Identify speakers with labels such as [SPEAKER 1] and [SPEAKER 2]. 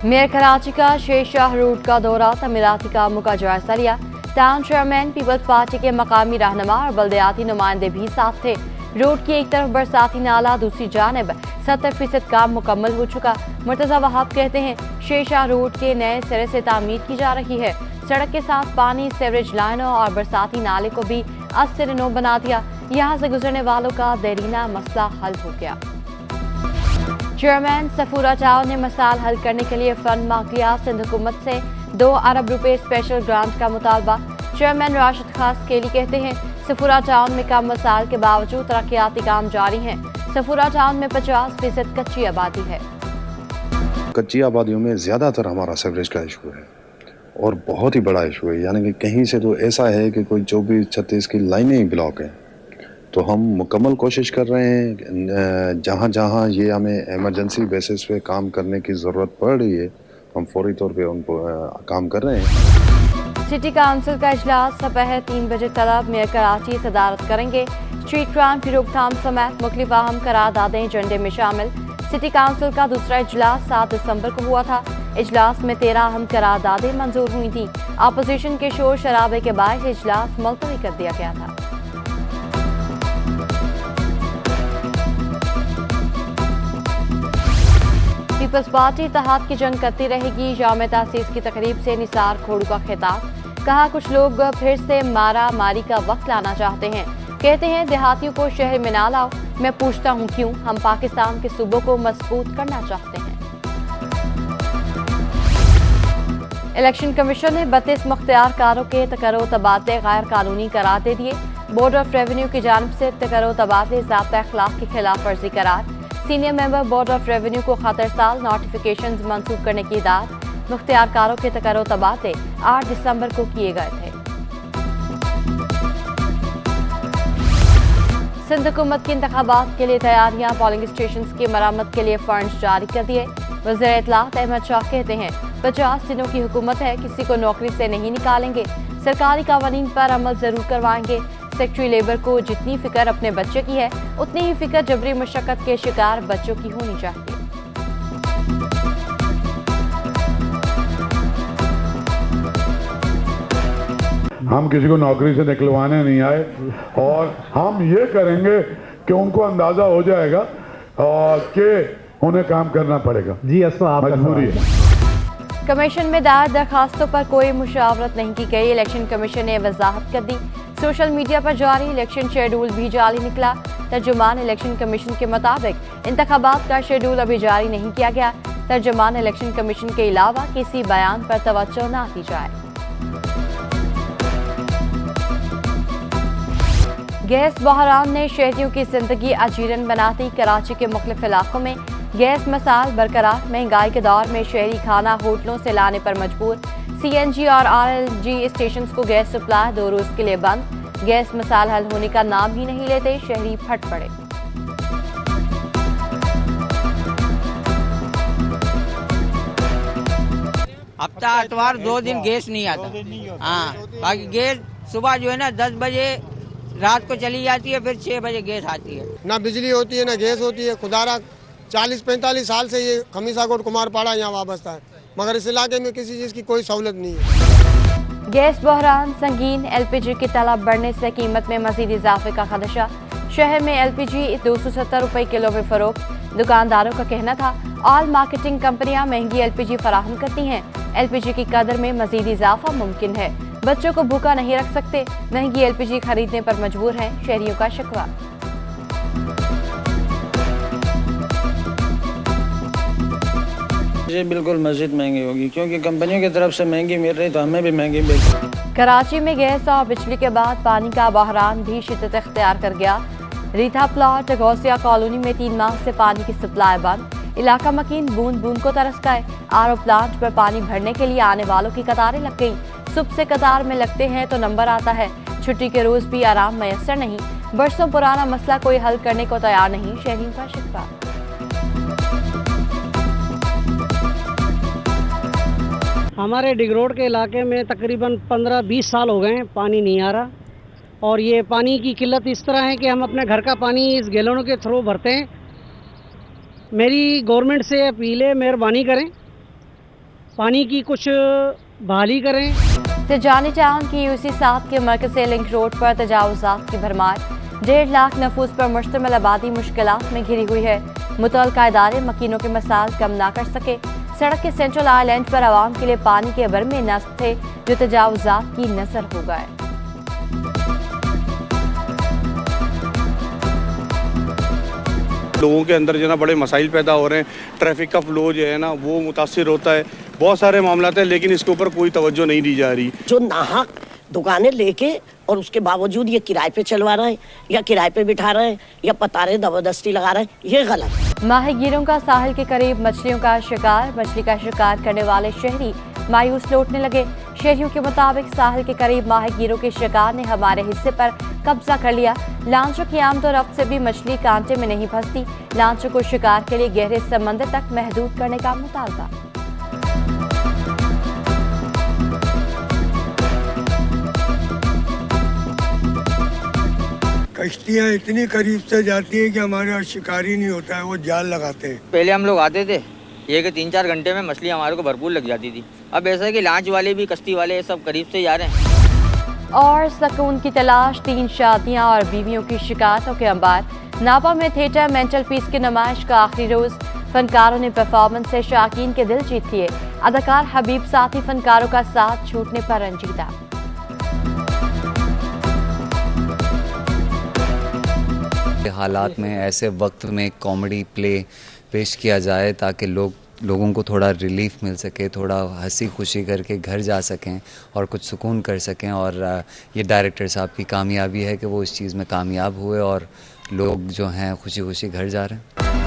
[SPEAKER 1] Mayor Karachi का Sher Shah road का दौरा, तमीराती कामों का जायजा लिया। टाउन चेयरमैन, पीपल्स पार्टी के मकामी रहनुमा और बल्दियाती नुमाइंदे भी साथ थे। रोड की एक तरफ बरसाती नाला, दूसरी जानब 70% काम मुकम्मल हो चुका। मुर्तजा वहाब कहते हैं शेरशाह रोड के नए सिरे से तामीर की जा रही है। सड़क के साथ पानी, सीवरेज लाइनों और बरसाती नाले को भी अस्से नौ बना दिया। यहाँ से गुजरने वालों का देरीना मसला हल हो गया। चेयरमैन सफूरा टाउन ने मसाल हल करने के लिए फंड मांग लिया। सिंध हुकूमत से 2 अरब रुपए स्पेशल ग्रांट का मुतालबा। चेयरमैन राशिद खास केली कहते हैं सफूरा टाउन में कम मसाल के बावजूद तरक्याती काम जारी हैं। सफूरा टाउन में 50% कच्ची आबादी है।
[SPEAKER 2] कच्ची आबादियों में ज़्यादातर हमारा सीवरेज का इशू है और बहुत ही बड़ा इशू है। यानी कि कहीं से तो ऐसा है कि कोई 24-36 की लाइनें ही ब्लॉक हैं। तो हम मुकम्मल कोशिश कर रहे हैं, जहाँ जहाँ ये हमें इमरजेंसी बेसिस पे काम करने की ज़रूरत पड़ रही है, हम फौरी तौर पे उन पर काम कर रहे हैं।
[SPEAKER 1] सिटी काउंसिल का इजलास दोपहर 3 बजे तलब मेयर कराची सदारत करेंगे। स्ट्रीट क्राइम की रोकथाम समेत मुख्तलिफ अहम करारदादें एजेंडे में शामिल। सिटी काउंसिल का दूसरा इजलास 7 दिसंबर को हुआ था। इजलास में 13 अहम करारदादें मंजूर हुई थी। अपोजिशन के शोर शराबे के बायस इजलास मुलतवी कर दिया गया था। पीपल्स पार्टी इत्तेहाद की जंग करती रहेगी। जामे तासीस की तकरीब से निसार खोड़ू का खिताब। कहा कुछ लोग फिर से मारा मारी का वक्त लाना चाहते हैं। कहते हैं देहातियों को शहर में ना लाओ। मैं पूछता हूँ क्यों? हम पाकिस्तान के सूबों को मजबूत करना चाहते हैं। इलेक्शन कमीशन ने 32 मुख्तियारकारों के तकर्रो तबादले गैर कानूनी करार दे दिए। बोर्ड ऑफ रेवेन्यू की जानिब से तकर्रो तबादले ज़ाब्ता अखलाक की खिलाफ वर्जी करार। Senior member board of revenue को खतर साल नोटिफिकेशंस मंसूख करने की हिदायत। मुख्तियारकारों के तकर्रो तबादले 8 दिसंबर को किए गए थे। सिंध हुकूमत की इंतखाबात के लिए तैयारियां। पोलिंग स्टेशन की मरम्मत के लिए फंड जारी कर दिए। वज़ीर इत्तलात अहमद शाह कहते हैं 50 दिनों की हुकूमत है, किसी को नौकरी से नहीं निकालेंगे। सरकारी कानून पर अमल जरूर करवाएंगे। सेक्रेटरी लेबर को जितनी फिक्र अपने बच्चे की है, उतनी ही फिक्र जबरी मशक्कत के शिकार बच्चों की होनी चाहिए।
[SPEAKER 3] हम किसी को नौकरी से निकलवाने नहीं आए और हम ये करेंगे कि उनको अंदाजा हो जाएगा कि उन्हें काम करना पड़ेगा।
[SPEAKER 4] जी असला
[SPEAKER 3] मजबूरी है।
[SPEAKER 1] कमीशन में दायर दरखास्तों पर कोई मुशावरत नहीं की गई। इलेक्शन कमीशन ने वजाहत कर दी। सोशल मीडिया पर जारी इलेक्शन शेड्यूल भी जाली निकला। तर्जुमान इलेक्शन कमीशन के मुताबिक इंतखाबात का शेड्यूल अभी जारी नहीं किया गया। तर्जुमान इलेक्शन कमीशन के अलावा किसी बयान पर तवज्जो न दी जाए। गैस बहरान ने शहरियों की जिंदगी अजीरन बनाती। कराची के मुख्तलिफ इलाकों में गैस मसाल बरकरार। महंगाई के दौर में शहरी खाना होटलों से लाने पर मजबूर। CNG और RLG स्टेशन को गैस सप्लाई 2 रोज के लिए बंद। गैस मसाल हल होने का नाम ही नहीं लेते, शहरी फट पड़े।
[SPEAKER 5] हफ्ता इतवार 2 दिन गैस नहीं आता। हाँ, बाकी गैस सुबह जो है ना 10 बजे रात को चली जाती है, फिर 6 बजे गैस आती है।
[SPEAKER 6] ना बिजली होती है ना गैस होती है। खुदारा 40-45 साल से ये खमीसाकोट कुमारपाड़ा यहाँ वाबस्ता है, मगर इस इलाके में किसी चीज़ की कोई सहूलत नहीं है।
[SPEAKER 1] गैस बहरान संगीन। LPG की तलब बढ़ने से कीमत में मजीद इजाफे का खदशा। शहर में LPG 270 रुपए किलो में फरोख्त। दुकानदारों का कहना था ऑल मार्केटिंग कंपनियां महंगी LPG फराहम करती हैं। LPG की कदर में मजीद इजाफा मुमकिन है। बच्चों को भूखा नहीं रख सकते, महंगी LPG खरीदने पर मजबूर हैं, शहरियों का शिकवा।
[SPEAKER 7] जी बिल्कुल मस्जिद महंगी होगी, क्योंकि कंपनियों की तरफ से महंगी मिल रही तो हमें भी महंगी मिल।
[SPEAKER 1] कराची में गैस और बिजली के बाद पानी का बहरान भी शिद्दत इख्तियार कर गया। रीथा प्लॉट गौसिया कॉलोनी में 3 माह से पानी की सप्लाई बंद। इलाका मकीन बूंद बूंद को तरस गए। RO प्लांट पर पानी भरने के लिए आने वालों की कतारें लग गई। सुबह से कतार में लगते हैं तो नंबर आता है। छुट्टी के रोज भी आराम मैसर नहीं। बरसों पुराना मसला कोई हल करने को तैयार नहीं, शहरियों का शिकवा।
[SPEAKER 4] हमारे डिगरोड के इलाके में तकरीबन 15-20 साल हो गए हैं, पानी नहीं आ रहा। और ये पानी की किल्लत इस तरह है कि हम अपने घर का पानी इस गैलनों के थ्रू भरते हैं। मेरी गवर्नमेंट से अपील है, मेहरबानी करें पानी की कुछ बहाली करें।
[SPEAKER 1] तिजानी टाउन की यूसी 7 के मरकज से लिंक रोड पर तजावुजात की भरमार। 1.5 लाख नफूस पर मुश्तमिल आबादी मुश्किलात में घिरी हुई है। मुतल्लिका इदारे मकीनों के मसाइल कम ना कर सके। सड़क के सेंट्रल आइलैंड पर आवाम के लिए पानी के बरमे नस्ब थे जो तजावुजात की नजर हो गए।
[SPEAKER 8] लोगों के अंदर जो है ना बड़े मसाइल पैदा हो रहे हैं, ट्रैफिक का फ्लो जो है ना वो मुतासिर होता है, बहुत सारे मामला हैं, लेकिन इसके ऊपर कोई तवज्जो नहीं दी जा रही।
[SPEAKER 9] जो नाहक दुकानें लेके और उसके बावजूद ये किराए पे चलवा रहे हैं या किराए पे बिठा रहे हैं या पतारे जबरदस्ती लगा रहे हैं, ये गलत है।
[SPEAKER 1] माहीगीरों का साहिल के करीब मछलियों का शिकार। मछली का शिकार करने वाले शहरी मायूस लौटने लगे। शहरियों के मुताबिक साहिल के करीब माहीगीरों के शिकार ने हमारे हिस्से पर कब्जा कर लिया। लांचों की आमद और रफ्त से भी मछली कांटे में नहीं फंसती। लांचों को शिकार के लिए गहरे समंदर तक महदूद करने का मुतालबा।
[SPEAKER 10] कश्तियाँ इतनी करीब से जाती हैं कि हमारे यहाँ शिकार ही नहीं होता है, वो जाल लगाते हैं।
[SPEAKER 5] पहले हम लोग आते थे, ये कि 3-4 घंटे में मछली हमारे को भरपूर लग जाती थी। अब ऐसा है कि लांच वाले भी, कश्ती वाले सब करीब से जा रहे हैं।
[SPEAKER 1] और सकून की तलाश, 3 शादियां और बीवियों की शिकायतों के अंबार। नापा में थिएटर मेंटल पीस की नुमाइश का आखिरी रोज। फनकारों ने परफॉर्मेंस से शाकीन के दिल जीत लिए। अदाकार हबीब साथी फनकारों का साथ छूटने पर रंजीदा।
[SPEAKER 11] हालात में, ऐसे वक्त में कॉमेडी प्ले पेश किया जाए ताकि लोगों को थोड़ा रिलीफ मिल सके, थोड़ा हंसी खुशी करके घर जा सकें और कुछ सुकून कर सकें। और ये डायरेक्टर साहब की कामयाबी है कि वो इस चीज़ में कामयाब हुए और लोग जो हैं खुशी खुशी घर जा रहे हैं।